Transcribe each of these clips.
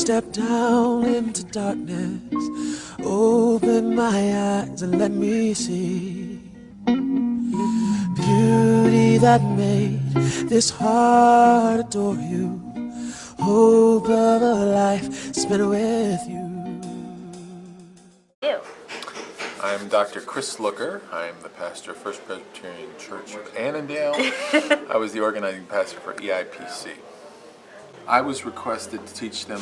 step down into darkness, open my eyes and let me see beauty that made this heart adore you, hope of a life spent with you. I'm Dr. Chris Looker. I'm the pastor of First Presbyterian Church of Annandale. I was the organizing pastor for EIPC. I was requested to teach them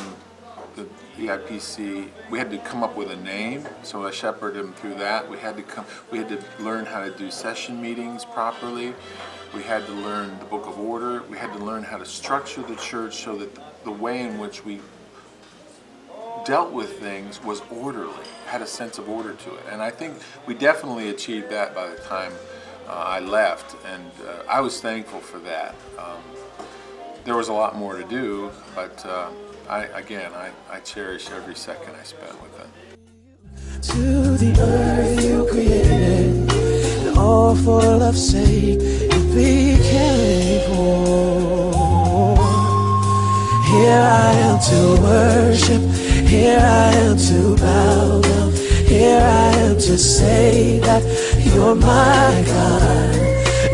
the EIPC. We had to come up with a name, so I shepherded them through that. We had to learn how to do session meetings properly. We had to learn the Book of Order. We had to learn how to structure the church so that the way in which we dealt with things was orderly, had a sense of order to it. And I think we definitely achieved that by the time I left, and I was thankful for that. There was a lot more to do, but I cherish every second I spent with them. To the earth you created, and all for love's sake you became poor. Here I am to worship, here I am to bow down, here I am to say that you're my God.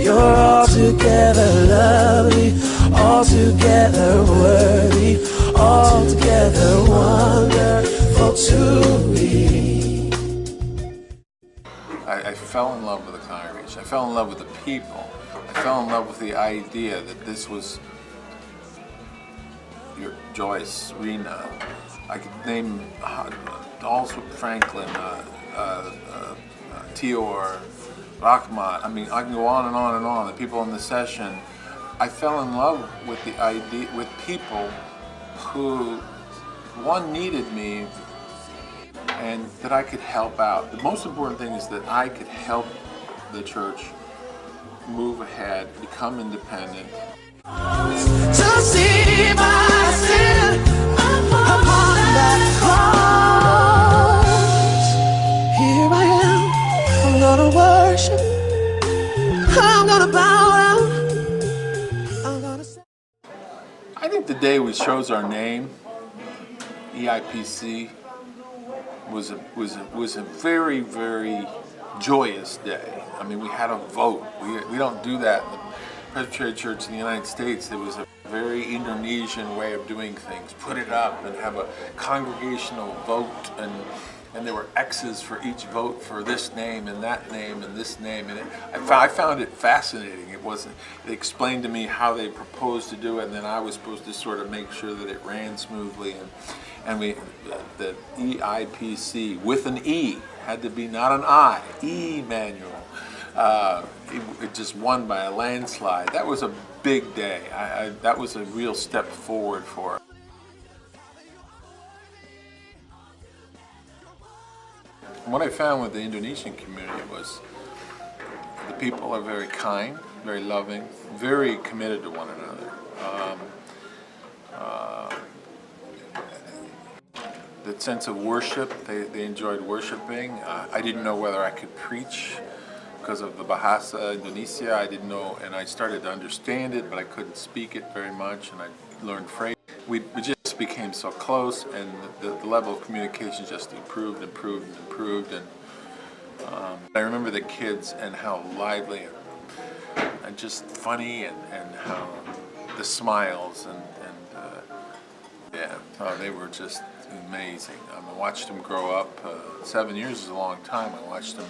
You're altogether lovely, altogether worthy, altogether wonderful to me. I fell in love with the congregation. I fell in love with the people. I fell in love with the idea that this was your Joyce, Rena. I could name also Franklin, Tior, Rahmat. I mean, I can go on and on and on. The people in the session. I fell in love with the idea, with people who, one, needed me, and that I could help out. The most important thing is that I could help the church move ahead, become independent. To see my sin upon that cross. Here I am, I'm gonna worship, I'm gonna bow down, I'm gonna say. I think the day we chose our name, EIPC, was a very, very joyous day. I mean, we had a vote. We don't do that in the Presbyterian Church in the United States. It was a very Indonesian way of doing things. Put it up and have a congregational vote, and there were X's for each vote for this name and that name and this name. And I found it fascinating. It explained to me how they proposed to do it, and then I was supposed to sort of make sure that it ran smoothly. And the EIPC with an E had to be not an I, Emmanuel. It just won by a landslide. That was a big day. That was a real step forward for us. What I found with the Indonesian community was the people are very kind, very loving, very committed to one another. The sense of worship, they enjoyed worshiping. I didn't know whether I could preach because of the Bahasa Indonesia. I didn't know, and I started to understand it, but I couldn't speak it very much, and I learned phrases. We just became so close, and the level of communication just improved. And I remember the kids and how lively and just funny, and how the smiles they were just amazing. I watched them grow up. 7 years is a long time. I watched them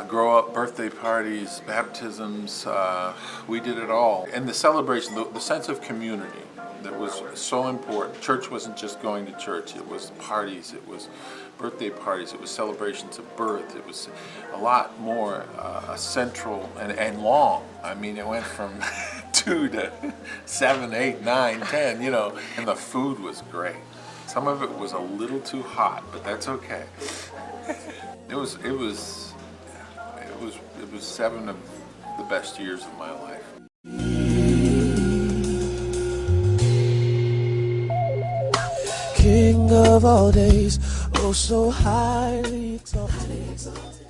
grow up, birthday parties, baptisms, we did it all. And the celebration, the sense of community that was so important. Church wasn't just going to church, it was parties, it was birthday parties, it was celebrations of birth, it was a lot more central and long. I mean, it went from 2 to 7, 8, 9, 10, you know, and the food was great. Some of it was a little too hot, but that's okay. It was 7 of the best years of my life. King of all days, oh so highly exalted.